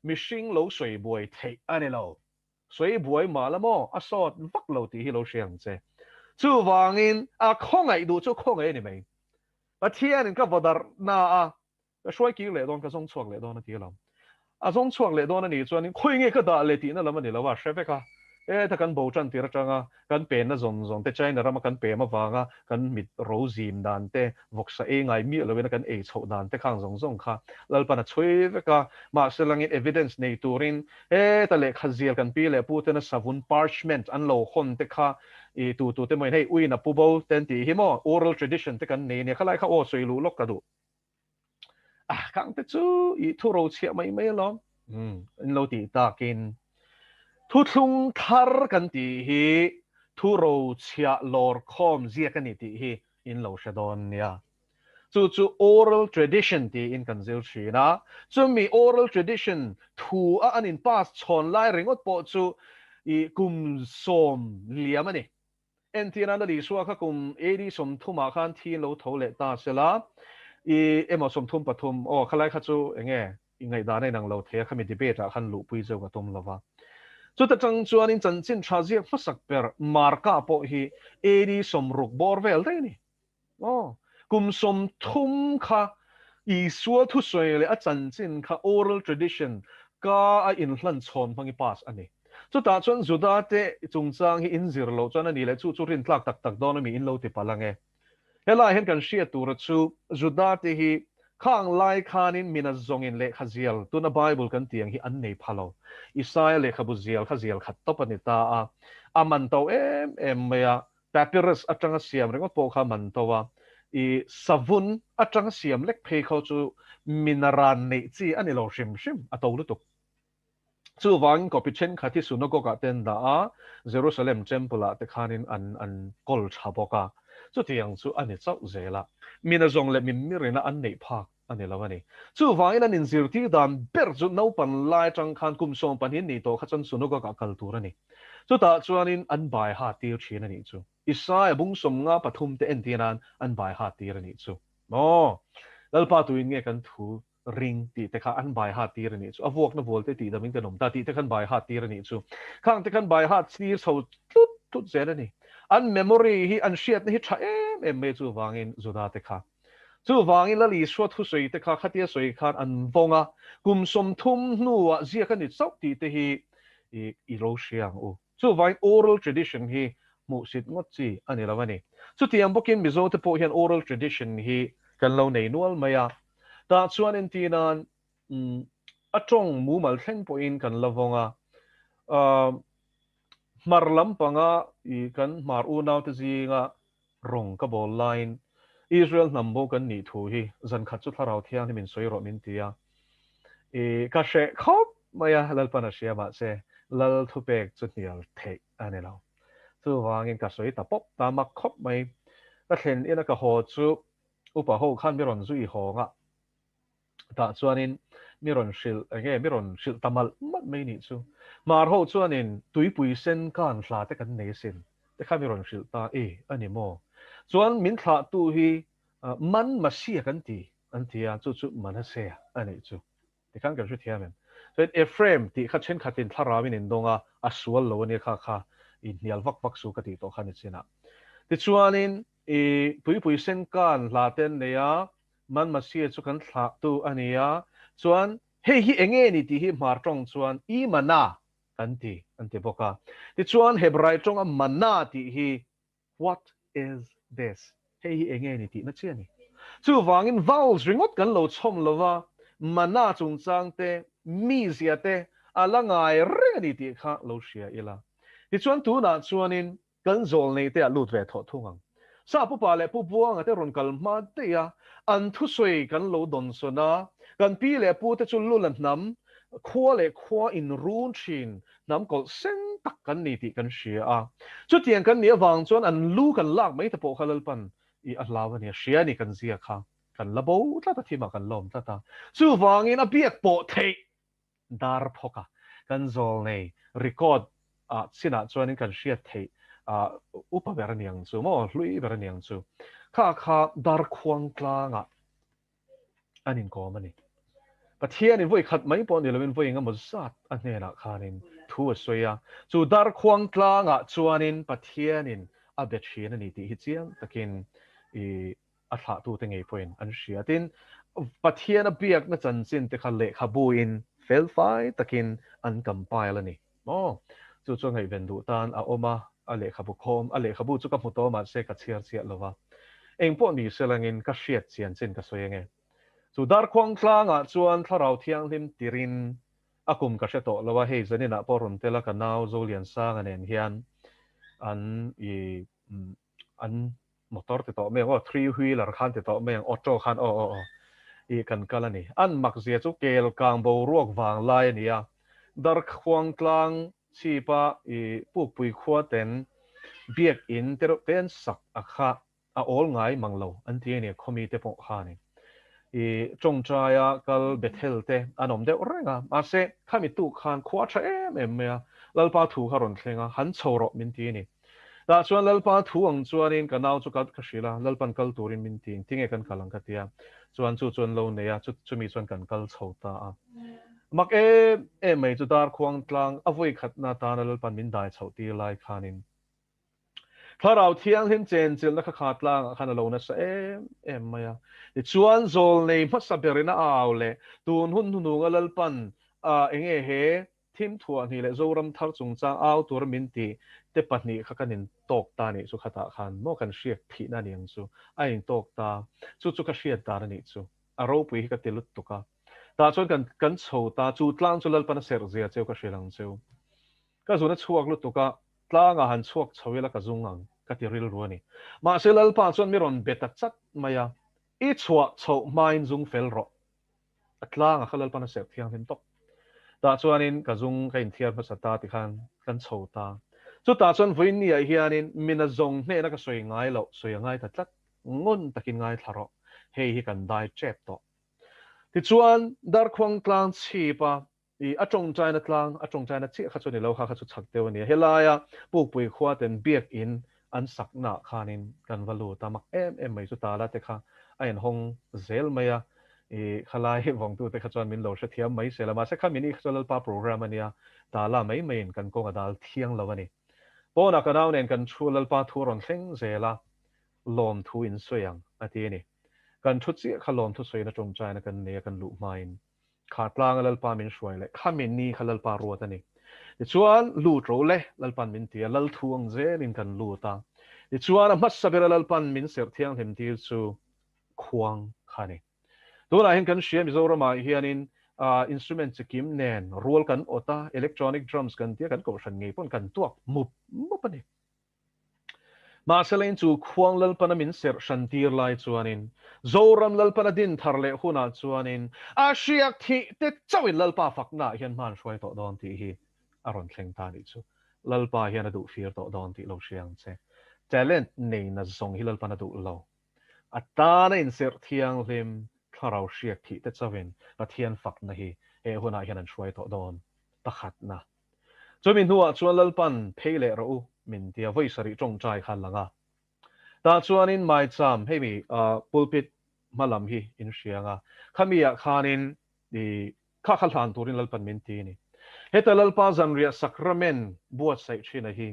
mishing lo sui buai thei ani lo sui buai ma la mo a sot vak lo ti hi lo siang che chu wangin a khong ai du chu khong ai ni mei pathian in ka vodar na a ka shoi ki le don ka zong chuak le don ti lam a zong chuak le don ani chuan khoi nge ka da le ti na lam ani lo wa sheve ka ถ้ากันโบจันทีระจังกันเป็นนะซอนแต่ใจนะเรามากันเป็นมาฟังกันมิดโรซีมดันเตวกษาเองไงมีอะไรกันเอชดันเตข้างซงค่ะแล้วปนช่วยก็มาเสลังอิน evidence ในตัวรินแต่เล็กขจีลกันปีเลยพูดนะสับุน parchment อันโลคนเตค่ะตัวเตไม่ให้อุ้ยนะปูโบเต็นตีหิมอ oral tradition เตกันเนี่ยเขาไล่เขาโอ้สวยรู้ลกกระดูข้างเตจูทุโรเชียไม่หรอกเราตีตากิน ทุทุงทาร์กันตีฮีทุโรเชียลอร์คอมเจียกันนี่ตีฮีอินโลชดอนเนี่ยจู่ oral tradition ตีอินกันเซลชีนะจู่มี oral tradition ทูอันอินพาสชอนไล่เริงอดปอจู่กุมสมเลียมันนี่เอ็นที่นั่นดีสัวข้ากุมดีสมทุมาขันที่เราทเลตาเสละเอ็มสมทุมปฐุมโอ้ข้าไล่ข้าจู่เงี้ยยังไงด้านในนังเราเทียข้ามีดีเบตอะขันลุปุยเจ้ากับตุมละวะ จุดจังจวนอินจันจินชาเจียฟักเปอร์มาร์กาโปฮีดีสมรุกบอร์เวลได้นี่อ๋อกุมสมทุมค่ะอีสัวทุสวยเลยอาจันจินค่ะ oral tradition ก็อินฟลันชนพังอีพาสอันนี้จุดตาจวนจุดตาเตจงจางฮีอินซิร์โลจวนอันนี้เลยจุรินทักตักโดนมีอินโลติปาลังเอเฮล่าเห็นกันเชียตัวจุจุดตาเตฮีข้างไล่ขานินมินาซงอินเล็กขจิลตัวในไบเบิลกันเตียงฮีอันนี้พาโลอิสราเอลขบุจิลขจิลขัดตบนิตาอามันโตเมียแต่พิรัสอัจฉริยะเรื่องโปขามันโตว่าสวุนอัจฉริยะเล็กเพย์เขาจูมินารันนี่จีอันนี้เราชิมอัตโตลุตุกจู่วังก็พิเชนขัดที่สุนทรกเต็นดาเยรูซาเล็มเทมเพลต์ขานินอันกอลชาบกาจู่ที่ยังจู่อันนี้เจ้าเจละมินาจงเล็มิมิรินะอันนี้พักอันนี้ละวันนี้จู่วังนั้นนินซิร์ที่ดามเบิร์จุนเอาปันไล่จังขันกุมส่งปันหินนี่โตขัดจันสุนทรกกัลตัวนี่จู่ตาจวนนินอันบายฮาตีร์ชีนันนี่จู่อิสราเอลบุ้งสมงาปฐุมเตนทีนันอันบายฮาตีร์นี่จู่โอ้แล้วปาตุยเงี้ยกันทูริงตีแต่ข้าอันบายฮาตีร์นี่จู่อวกนบวลเตตีดามิงกันนมตาตีแต่ขันบายฮาตีร์นี่จู่ข้างแต่ขันบายฮาตีร์เขาทุดเจนนี่อันเมมโมรีฮีอันเชียดนี่ใช่ไม่จู่วางินจู่ดาแต่ข้าจู่วางินละลีสวดทุสวยแต่ข้าขัดเยสวยข้าอันฟงกุมสมทุมนัวเจียกันนี่สักตีแต่ฮีอีโรเชียงโอ้จู่วางิน oral tradition ฮีมุสิตงดจีอันนี้ละวันนี้จู่ที่ยังบอกกินมิโซที่พูดเห็น oral tradition ฮีกันเราในนัวไม่อะแต่ส่วนอินทีนั้นอัจงมูมัลเทงพอินกันละวงมาร์ลัมปังกันมาร์อูนาวตจีงรงกับบอลไลน์อิสราเอลนำโบกันนี่ทูฮีจันขัดจุดทาราเทียนที่มินสวยรอมินตีก็เชคขบไม่อะลัลปนัชยามาเซลัลทุเปกจุดเดียวเทอันนี้เราจู่วางเงินก็สวยแต่ป๊บตามักขบไม่ก็เห็นอินักหัวจู่อุปโภคขั้นไม่รอนจู่อีหงแต่ส่วนนี้มีรอนชิลมีรอนชิลตามัลมัดไม่นี่จู่มาร์โฮส่วนนี้ตุยปุยเส้นกันลาแต่กันเนสินแต่ข้ามีรอนชิลตาอันนี้โมส่วนมินทาตุฮีมันมาเสียกันทีอันที่จู่มันเสียอันนี้จู่ที่ข้างกันชุดเทียมนส่วนเอฟเฟรมที่ข้าเช่นข้าตินทารามินินดงอาสวลโลนี่ข้าอินเดียลวักสุกติโตขันนี่สินะที่ส่วนนี้ปุยเส้นกันลาเต้นเนี่ยมันมาเสียจุกันทักตัวอันนี้ส่วนเฮ้ยเองนี่ที่มาตรงส่วนมันน่ะอันที่บอกที่ส่วนเฮบรายตรงมันน่ะที่ what is this เฮ้ยเองนี่ที่นั่นเชื่อนี่จู่วางอินวอลส์ริงอดกันโหลดชมเลยว่ามันน่ะจงจางเตมีเสียเตอะไรไงเรื่องนี้ที่ข้าเราเชียร์อีละที่ส่วนตัวน่ะส่วนนี้กันโจลนี่เตะลุดเวททุ่งซาผู้ป่าเล่ผู้บัวงเตะรอนกัลมาเตะอันทุสวยกันโลดอนสนะกันปีเล่ผู้เตะจุลลุลันน้ำขั้วเล่ขั้วอินรูนชินน้ำก็เส้นตักกันนี่ที่กันเชียจุดเทียงกันเนี่ยวางจนอันลูกันลากไม่ตะโปขลัลปันอัลลาวันเนี่ยเชียนี่กันเสียค่ะกันละโบตาตะที่มากันลมตาจู่วางอินอเบียกโปเทดาร์พกกันโจลนี่รีคอร์ดสินะจวนนี้กันเชียเทอุปเบรเนียงจูมั่วลุยเบรเนียงจูข้าดาร์ควงกลางอันนี้ก็มันนี่ประเทศนี้วุ่ยขัดไม่ปนเดี๋ยวเราเป็นวุ่ยงั้นหมดสัตว์อันนี้นะข้านี่ทั่วสวยจู่ดาร์ควงกลางจวนนี้ประเทศนี้อัปเดตเชียนนี่ที่ฮิตเซียงตะกินอัฐตัวตั้งไงพอยน์อันเชียตินประเทศนั้นเบียกนั่นจันจินแต่ขันเละขบูอินเฟลไฟตะกินอันกัมไปแล้วนี่อ๋อ chu ngai ven du tan a oma a le khabu khom a le khabu chu ka muto ma se ka chiar chia lova eng po mi selangin ka hriat chian chen ka soyenge chu dar khwang tlang chuan tharau thiang lim tirin akum ka hreto lova hei zanina porum tela ka nau zo lian sang anen hian an an motor te to me o three wheeler khan te to me auto khan o i kan kalani an Makzia chu kel kang bo ruak wang lai ania dar khwang tlang chipa i puk pui khwa ten biak in tero ten sak akha a ol ngai manglo an ti ne khomi te po khani i chongchaya kal bethel te anom de orenga ase khami tu khan khwa tha em me lalpa thu kharon thlenga han choro min ti ni da chuan lalpa thu ang chuanin kanau chu kat khashila lalpan kal turin min ting tinge kan kalang katia chuan lo neya chumi chuan kan kal chhota a mak mai chu dar khuang tlang avoi khatna ta na lalpan min dai chhoti lai khanin tharau thiang hin chen chil na kha tlang khana lo na sa maya ti chuan zol nei ma saberina awle tun hun nu lalpan a enge he thim thua ni le zoram thar chung chang aw tur min ti te pahni kha kanin tok ta ni chu khata khan mo kan hriat phi na niang chu a in tok ta chu ka hriat dar ni chu a ro pui ka te lut tuka ta chuan kan chho ta chu tlang chu lalpan ser zia cheu ka hrilang cheu ka zuna chuak lut tuka tlang a han chuak chhawela ka zungang ka ti ril ruani ma se lalpa chuan mi ron beta chat maya i chhuwa chho main zung fel ro atlang a khalal pan ser thiang hin tok ta chuanin ka zung ka in thiar phasa ti khan kan chho ta chu ta chuan voin ni a hianin mina zong hne na ka soi ngai lo soi ngai ta tlat ngon takin ngai tharo hei hi kan dai chep to ti chuan dar khwang tlang chi pa i atong china tlang atong china chi kha chu ni lo kha chu chak te ni helaya puk pui khwa ten biak in an sakna khanin kan valu tamak em mai chu ta la te kha a en hong zel maya i khalai wong tu te kha chuan min lo sha thiam mai se lama se kha mini khal pa program ania ta la mai main kan ko dal thiang lawani pona ka naw nen kan chulal pa thuron thleng zela lom thu in soyang ati ni kan thu chi khalom thu soina tong china kan ne kan lu main kha tlang lal pa min shwai le khamin ni khalal pa ruat ani chuan lu tro le lal pan min tia lal thuang ze nin kan lu ta chuan a mas sabera lal pan min ser thiang hem tir chu khuang khani tuna hin kan shia Mizo rama hianin instrument chikim nen rol kan ota electronic drums kan tia kan ko shan ngei pon kan tuak mup ani ma selain chu khuang lal pana min ser shantir lai chuanin zoram lal pana din tharle huna chuanin a hriak thi te chawin lal pa fakna hian man hruai to don ti hi aron thleng ta ni chu lal pa hian adu fir to don ti lo hriang che talent nei na zong hi lal pana du lo atana in ser thiang lim tharau hriak thi te chawin pathian fakna hi he huna hian an hruai to don pakhat na chumin huwa chuan lalpan pheile ro min tia voisari tong chai khan langa ta chuanin mai cham hemi pulpit malam hi in hrianga khamia khanin di kha khal han turin lalpan min ti ni heta lalpa zanria sacrament buat sai thina hi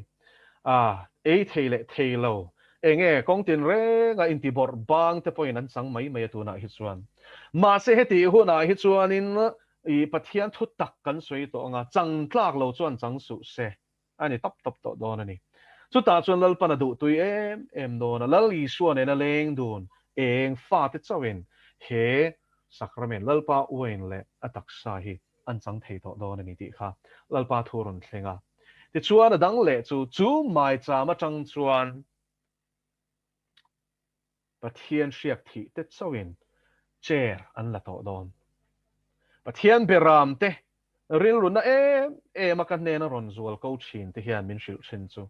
ei theile theilo enge kongtin re nga intibor bang te point an sang mai mai tu na hi chuan ma se heti huna hi chuanin i pathian thu tak kan soi to nga chang tlak lo chuan chang su se ani tap to don ani chu ta chuan lal pana du tui em no na lal i suan na leng dun eng fa te chawin he sacrament lal pa uin le atak sa hi an chang thei to don ani ti kha lal pa thurun thlenga ti chuan adang le chu mai cha ma chang chuan pathian hriak thi te chawin chair an la to don pathian beram te ril runa makan ne na ron zual ko chin te hian min shil chin chu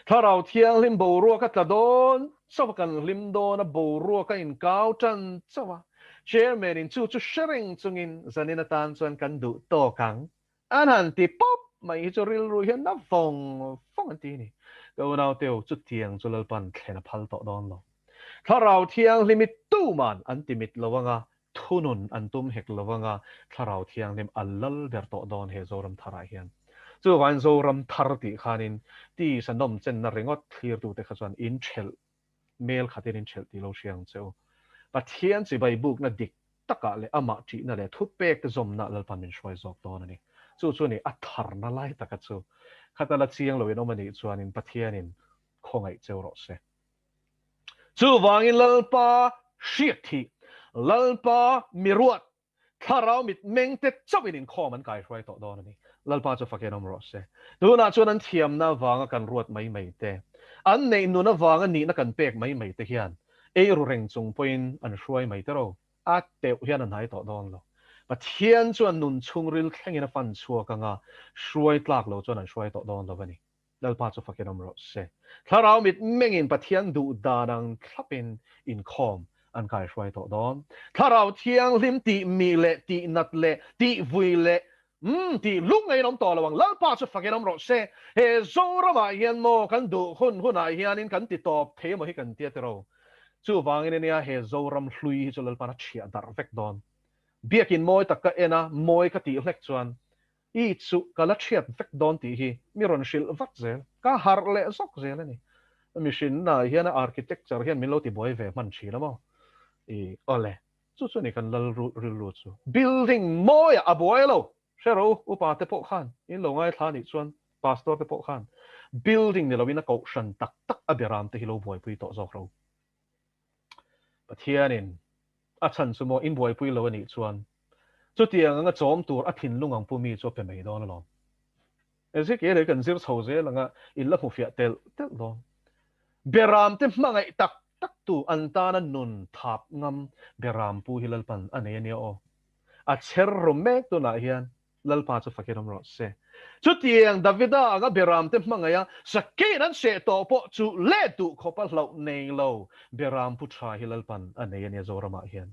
tharau thiang lim bo ru ka ta don so kan lim do na bo ru ka in kau chan chawa chairman in chu sharing chungin zanina tan chuan kan du to kang an han ti pop mai chu ril ru hian na phong an ti ni ko nau teu chu tiang chu lal pan thena phal to don lo tharau thiang limit tu man an timit lowanga thunun antum hek lowanga tharau thiang lim allal ber to don he zoram thara hian chu wan zoram thar ti khanin ti sanom chen na ringot clear tu te khasan in chel mail khatin in chel ti lo siang cheu pathian chi bai book na dik taka le ama chi na le thu pek te zom na lal pan min shwai zok don ani chu ni a thar na lai taka chu khát là chiang lo in omani chuan in pathian in khong ai cheu ro se chu wangin lalpa shiathi lalpa miruat tharau mit mengte chawin in khom an kai hrai to don ani lalpa chu faken om ro se tu na chuan an thiam na wanga kan ruat mai mai te an nei nu na wanga ni na kan pek mai mai te hian e ru reng chung poin an hruai mai te ro a te hian an hai to don lo pathian chuan nun chung ril thlengin a fan chua kanga hruai tlak lo chuan an hruai to don lo bani lalpa chu faken om ro se tharau mit mengin pathian du danang thlapin in khom an kai hruai to don tharau thiang lim ti mi le ti nat le ti vui le ti lung ngay nom to lawang lalpa chu faken om ro se he zora ma hian mo kan du hun ai hian in kan ti top the mo hi kan ti te ro chu wangin ania he zoram hlui hi chu lalpa na thia dar vek don biakin moi takka ena moi ka ti hlek chuan i chu kala thiat vek don ti hi miron shil vak zel ka har le zok zel ani mission na hian architecture hian min lo ti boi ve man thi lamo i ole chu chu ni kan lal ru chu building moi a boi lo shero upa te po khan in lo ngai thani chuan pastor te po khan building ni lo win a ko shan tak tak a beram te hi lo boi pui to zok ro pathianin a chan chu mo in boi pui lo ani chuan chu tiang anga chom tur a thin lungang pumi chu pe mei don lo ese ke le kan zir chho ze langa in la hu fia tel tel don beram te mangai tak tak tu antana nun thap ngam beram pu hilal pan ane ne o a cher romek tu na hian lalpa chu fakiram ro se chu tiang davida aga beram te mangaya sakin an se to po chu le tu khopal lo nei lo beram pu tha hilal pan ane ne zorama hian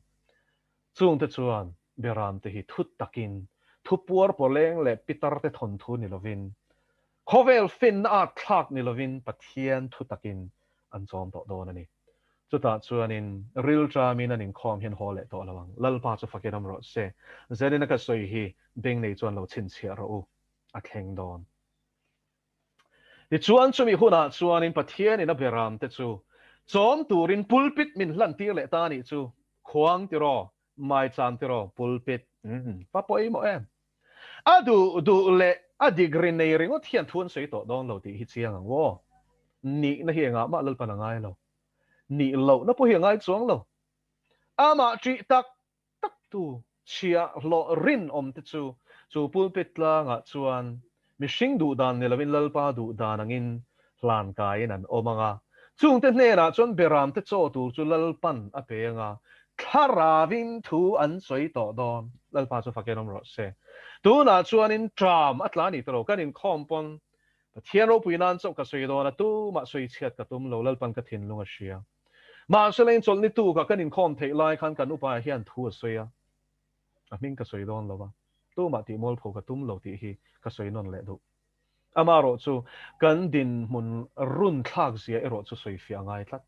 chung te chuan beram te hi thut takin thupuar poleng le pitar te thon thu ni lovin khovel fin a thak ni lovin pathian thu takin an chom to don ani chuta chuanin ril tramin anin khom hian hole to lawang lalpa chu fakiram ro se zerina ka soi hi ding nei chuan lo chin chia ro a thleng don ti chuan chumi huna chuanin pathian in a beram te chu chom turin pulpit min hlan tir le ta ni chu khuang ti ro mai chan ti ro pulpit pa poi mo em du le adigrin nei ringot hian thun sei to don lo ti hi chiang ang wo ni na hi nga ma lalpa na ngai lo ni lo na po hi ngai chuang lo ama tri tak tak tu chia lo rin om te chu pulpit la nga chuan mishing du dan ne lovin lalpa du dan angin hlan kai nan omanga chung te hne na chuan beram te chaw tu chu lalpan a pe nga tharavin thu an soi to don lalpa chu fakenom ro se tu na chuan in tram atlani tro kan in khompon thian ro puinan chok ka soi do na tu ma soi chiat ka tum lo lalpan ka thin lunga sia ma selen chol ni tu ka kan in khom thei lai khan kan upa hian thu soya a ming ka soi don lo ba tu ma ti mol pho ka tum lo ti hi ka soi non le du ama ro chu kan din mun run thak zia ero chu soi fia ngai tlat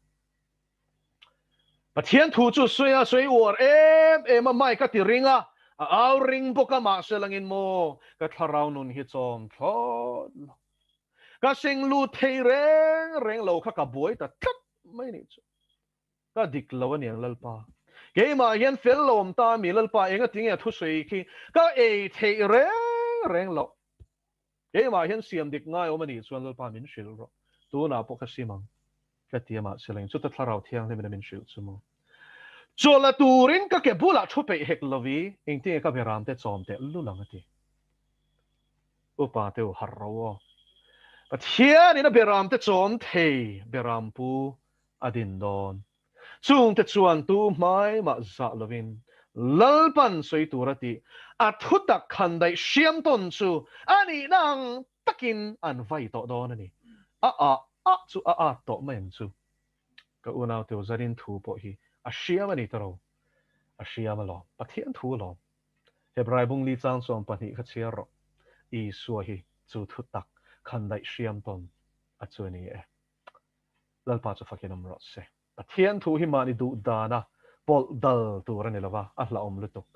pathian thu chu soya soi war em mai ka ti ringa a au ring boka ma selangin mo ka tharau nun hi chom thon ka sing lu thei reng lo kha ka boi ta thak mai ni chu ka dik lo ani ang lalpa ke ma hian fel lom ta mi lalpa enga tinge thu sei khi ka e thei reng lo ke ma hian siam dik ngai omani chuan lalpa min shil ro tu na po ka simang ka tiama seleng chu ta tharau thiang le min shil chumo chola turin ka ke bula thu pe hek lovi engti ka beram te chom te lu lang ati upa te har ro pathian ina beram te chom thei beram pu adin don chung te chuan tu mai ma za lovin lalpan soi turati a thuta khandai siam ton chu ani nang takin an vai to don ani a chu a to men chu ka unau te zarin thu po hi a siam ani taro a siam lo pathian thu lo Hebrai bung li chang som pani kha chia ro I suwa hi chu thutak khandai siam ton a chu ni e lalpa chu fakinam ro se pathian thu hi mani du dana pol dal tur ani lova a hla om lutuk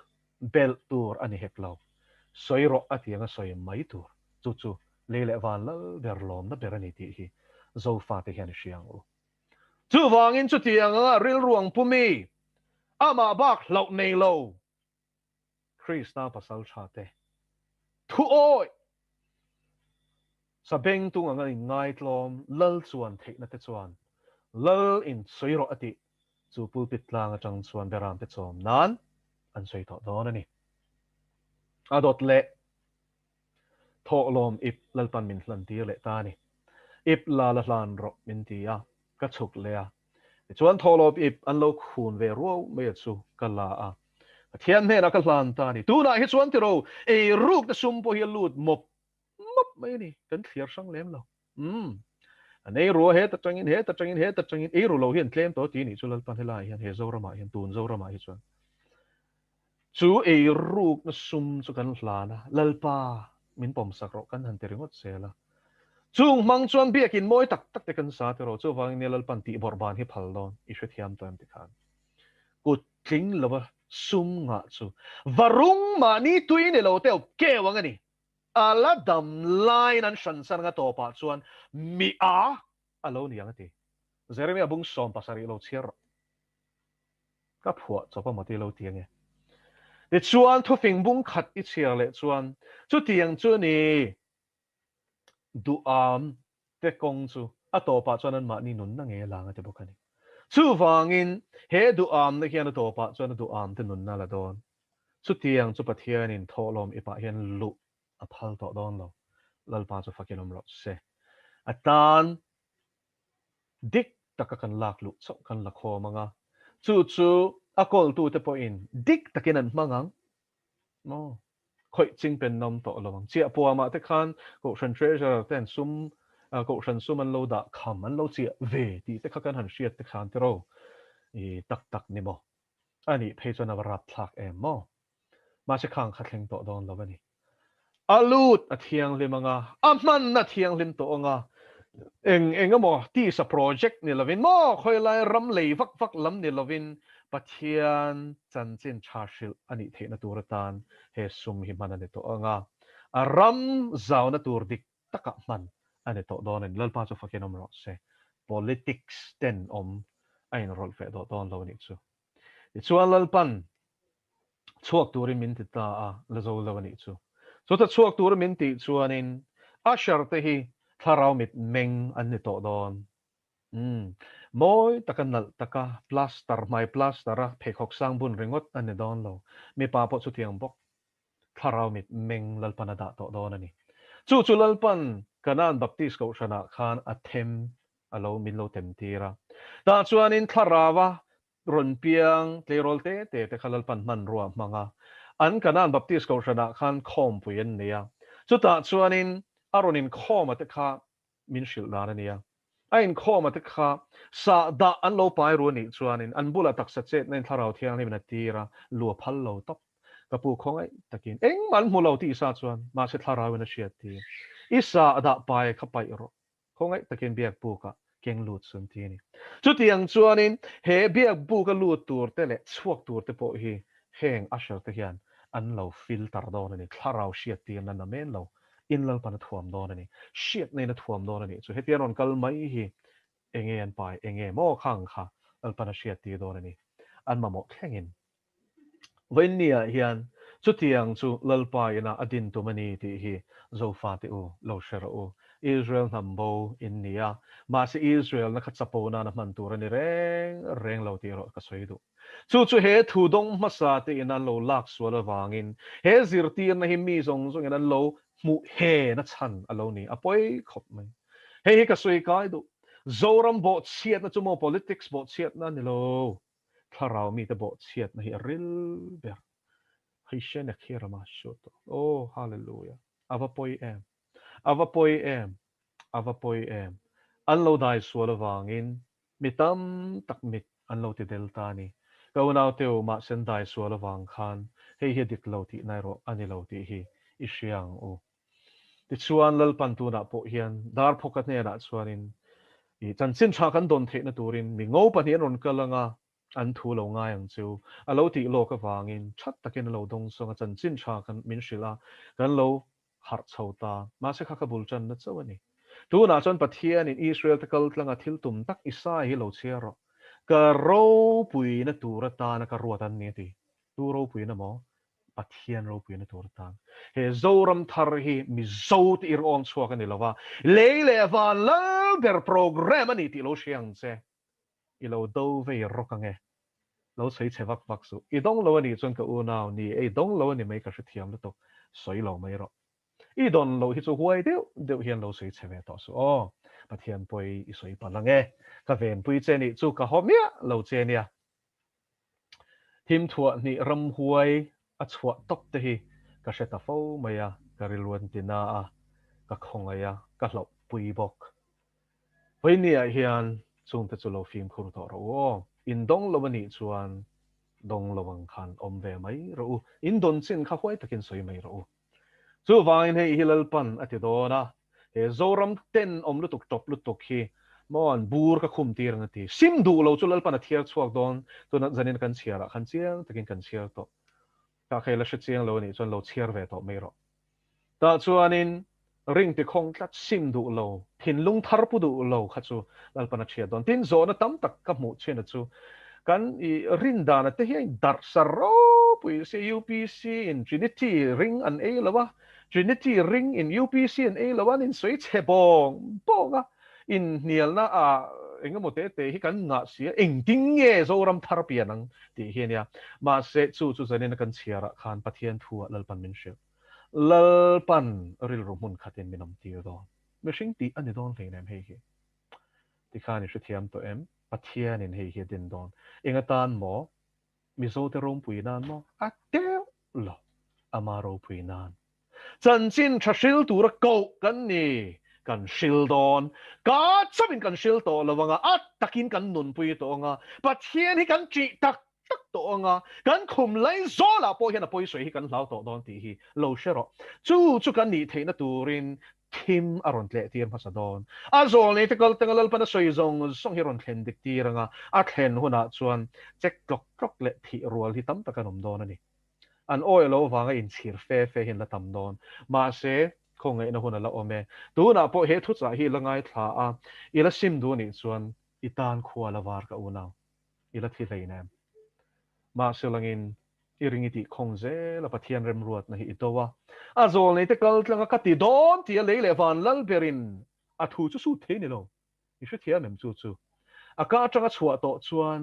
bel tur ani heklo soiro atianga soi mai tur chu lele van la berlom na berani ti hi zo fa te hian siang u chu wangin chu tianga ril ruang pumi ama bak lau nei lo krista pasal chate thu oi sabeng tung ang ngai tlom lal chuan thei na te chuan lal in soiro ati chu pulpit tlang atang chuan beram te chom nan an soi tho don ani adot le tho lom ip lalpan min hlan tir le ta ni ip la la hlan ro min ti a ka chuk le a chuan tho lom ip an lo khun ve ro me chu kala a thian me na ka hlan ta ni tu na hi chuan ti ro e ruk na sum po hi lut mop mop mai ni kan thiar sang lem lo anh ấy rùa hết tất trăng hết tất trăng hết tất trăng ấy rùa lâu hiện claim tổ tí này chú lần pan thế lại hiện hệ dâu ra mà hiện tuôn dâu ra mà hiện chuan chú ấy rùa nó sum chú căn là na lalpa min pom sak ro kan han teri ngot se la chú mang chuan bia kin moi tak tak te kan sa te ro chú wang ne lalpan ti bor ban hi phal don i shwe thiam tam te khan ku tling lova sum nga chú varung ma ni tui ne lo teo ke wang ani ala dam lai nan shan san nga to pa chuan mi a alo ni ang ati zeremi abung som pasari lo chiar ka phua chopa mati lo tiang e de chuan thu fing bung khat I chiar le chuan chu tiang chu ni du te kong chu a to pa chuan an ma ni nun na nge lang ate bokani chu wangin he du na hian a to pa chuan du te nun na la don chu tiang chu pathian in tholom ipa hian lu a phal to don lo lalpa chu fakinom ro se atan dik taka kan lak lu so kan lakho manga chu akol tu te po in dik takin an mangang no khoi ching pen nom to lawang chia po ma te khan ko shan treasure ten sum ko shan sum an lo da kham an lo chia ve ti te kha kan han shiat te khan te ro I tak ni mo ani phei chon avarat thak em mo ma se khang khatleng to don lawani alut a thiang limanga amman na thiang lim to nga eng mo ti sa project ni lovin mo khoi lai ram lei vak lam ni lovin pathian chan chin chashil ani theina turatan he sum hi manane to anga aram zauna tur dik taka man ani to don en lalpa chu fakenom ro se politics ten ain rol fe do don lo ni chu chuan lalpan chuak turin min ti ta a la zo lo ni chu so ta chuak tur min ti chuanin ashar te hi tharau mit meng an ni to don moi takan nal taka plaster mai plaster a phekok sang bun ringot an ni don lo mi pa po chu tiang bok tharau mit meng lalpan da to don ani chu lalpan kanan baptist ko shana khan athem alo min lo tem tira ta chuanin tharawa ron piang tlerol te khalalpan man ruwa manga an kanan baptist ko shana khan khom puyen nia chu ta chuanin aronin khom ate kha min shil na nia ain khom ate kha sa da an lo pai ru ni chuanin an bula tak sa chet nen tharau thiang ni na tira lu phal lo top kapu khong ai takin eng man mu lo ti sa chuan ma se tharau na shiat ti isa da pai kha pai ro khong ai takin biak pu ka keng lut sun ti ni chu tiang chuanin he biak bu ka lut tur te le chuak tur te po hi heng ashar te hian an lo filter don ani tharau shiat ti nan na men lo in lal pan thuam don ani shiat nei na thuam don ani chu hetian on kal mai hi enge an pai enge mo khang kha al pan shiat ti don ani an ma mo thlengin venia hian chu tiang chu lalpa ina adin tu mani ti hi zo fa ti u lo shera u Israel nambo in nia ma se Israel na khachapo na man tur ani reng lo ti ro ka soidu chu he thu dong ma sa ti ina lo lak swala wangin he zir ti na hi mi zong zong ina lo mu he na chan alo ni apoi khop mai he ka soi kai du zoram bo chiat na chu mo politics bo chiat na ni lo tharau mi te bo chiat na hi ril ber Christian na kira mashoto. Oh, hallelujah. Avapoi em. Avapoi em. Avapoi em. Anlo dai suala wangin. Mitam takmit anlo ti delta ni. Kaunaw teo ma sen dai suala wang khan. Hei hidik lo ti nairo anilo ti hi. Isyang o. Ti chuan lal pantu na po hian. Dar pokat niya na chuanin. I chan sin chakan don te na turin. Mi ngau pan hian ron kalanga. An thu lo nga yang chu alo ti lo ka wangin chat takin lo dong so nga chan chin cha kan min shila kan lo har chauta ma se kha ka bul chan na chawani tu na chon pathian in Israel ta kal tlanga thil tum tak isa hi lo chero ka ro pui na tu ra ta na ka ruatan ni ti tu ro pui na mo pathian ro pui na tur tang he zoram thar hi Mizo ti ir on chua kan ilawa leile van la ber program ani ti lo siang che ilo do ve ro ka nge lo sei che vak vak su I dong lo ani chon ka u nao ni e dong lo ni mai ka shi thiam lo to soi lo mai ro I don lo hi chu huai deu hian lo sei che ve to su o pathian poi I soi pa la nge ka ven pui che ni chu ka homia lo che nia Him thua ni ram huai a chua tok te hi ka seta fo maya ka rilwan tina a ka khongaya ka hlo pui bok hoi ni a hian chung te chu lo phim khur to ro in dong lo ni chuan dong lo wang khan om ve mai ro in don chin kha huai takin soi mai ro chu wangin hei hilal pan ati do na he zoram ten om lutuk top lutuk hi mon bur ka khum tir na ti sim du lo chu lal pan a thiar chuak don tu na zanin kan chiara khan chiang takin kan chiar to ka khela shi chiang lo ni chon lo chiar ve to mai ro ta chuanin ring ti khong tlat sim du lo thin lung thar pu du lo kha chu lal pan a chia don tin zo na tam tak ka mu chen chu kan I rin da na te hi dar saro pui se UPC in Trinity ring an e lawa Trinity ring in UPC an e lawan in soi che bong bonga in nial na a enga mo te hi kan nga sia eng ting nge zo ram thar pian ang ti hi nia ma se chu chu zanin kan chiara khan pathian thu lal pan min she lal pan ril ro mun khatin minam tir do mishing ti ani don thei nem hei hi ti khan ni thiam to em pathian in hei hi din don enga tan mo Mizo te rom pui nan mo a teo lo amaro pui nan chan chin tha shil tur ko kan ni kan shil don ka chamin kan shil to lawanga at takin kan nun pui to nga pathian hi kan chi tak tak to nga kan khum lai zola po hian a poi soi hi kan hlau to don ti hi lo shero chu kan ni theina turin thim aron tle tir masadon a zol nei te kal tengalal pana soi zong song hiron thlen dik tiranga a thlen huna chuan check klok klok le thi rual hi tam takanom don ani an oil lo wanga in chir fe hin la tam don ma se khong ngai na huna la ome tu na po he thu cha hi langai thla a ila sim du ni chuan itan khua la war ka una ila thi leinem ma se langin iringi ti khongze la pathian rem ruat na hi itowa a zol nei te kal tlanga ka ti don ti le le van lal berin a thu chu su the ni lo I shu thia mem chu a ka atanga chua to chuan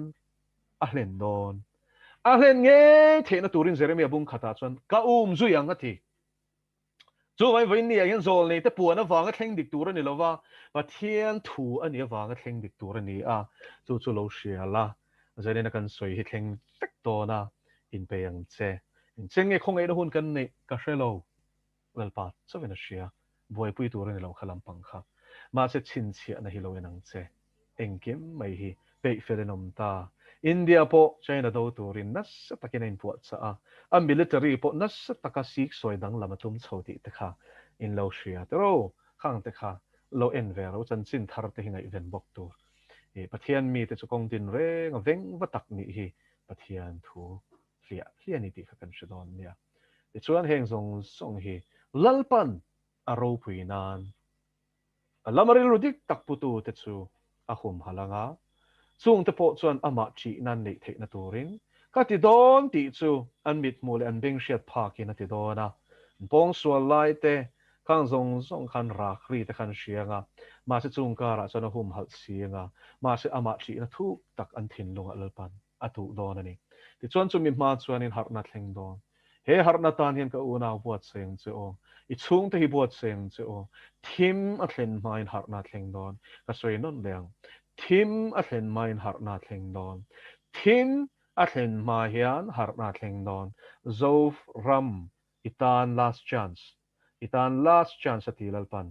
a hlen don a hlen nge the na turin Jeremia bung khata chuan ka zuyang a thi chu mai vein ni hian zol nei te puan a wanga thleng dik tur ani lova pathian thu ani wanga thleng dik tur ani a chu lo hriala zaina kan soi hi thleng tek to na in pe ang che in chen nge khong ei da hun kan nei ka hrelo lalpa chawena hria buai pui tur ani lo khalam pang kha ma se chin chia na hi lo enang che engkim mai hi pe ferenom ta India po China do turin nas takin in puat sa a military po nas taka sik soi dang lamatum chhoti te kha in lo hria tero khang te kha lo en vero chan chin thar te hingai ven bok tu e pathian mi te chukong tin re nga veng watak ni hi pathian thu hlia ni ti kha kan shadon nia te chuan heng zong song hi lalpan aro puinan alamaril rudik takputu te chu a hum halanga chung te po chuan ama chi nan nei the na turin ka ti don ti chu an mit mule an beng shiat phak in ti dona bong sual lai te kang zong khan ra khri te khan shianga ma se chung ka ra chana hum hal sianga ma se ama chi na thu tak an thin lunga lalpan atu don ani ti chuan chu mi ma chuan in harna thleng don he harna tan hian ka una buat seng che o I chung te hi buat seng che o thim a thlen ma in harna thleng don ka soi non leang thim a thlen ma in harna thleng don thim a thlen ma hian harna thleng don zof ram itan last chance ati lalpan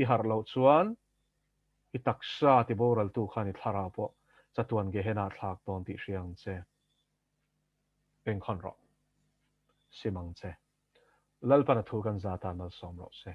I har lo chuan I taksa ti boral tu khan I thlara po chatuan ge hena thlak ton ti hriang che peng khon ro simang che lalpan a thu kan za tan mal som ro se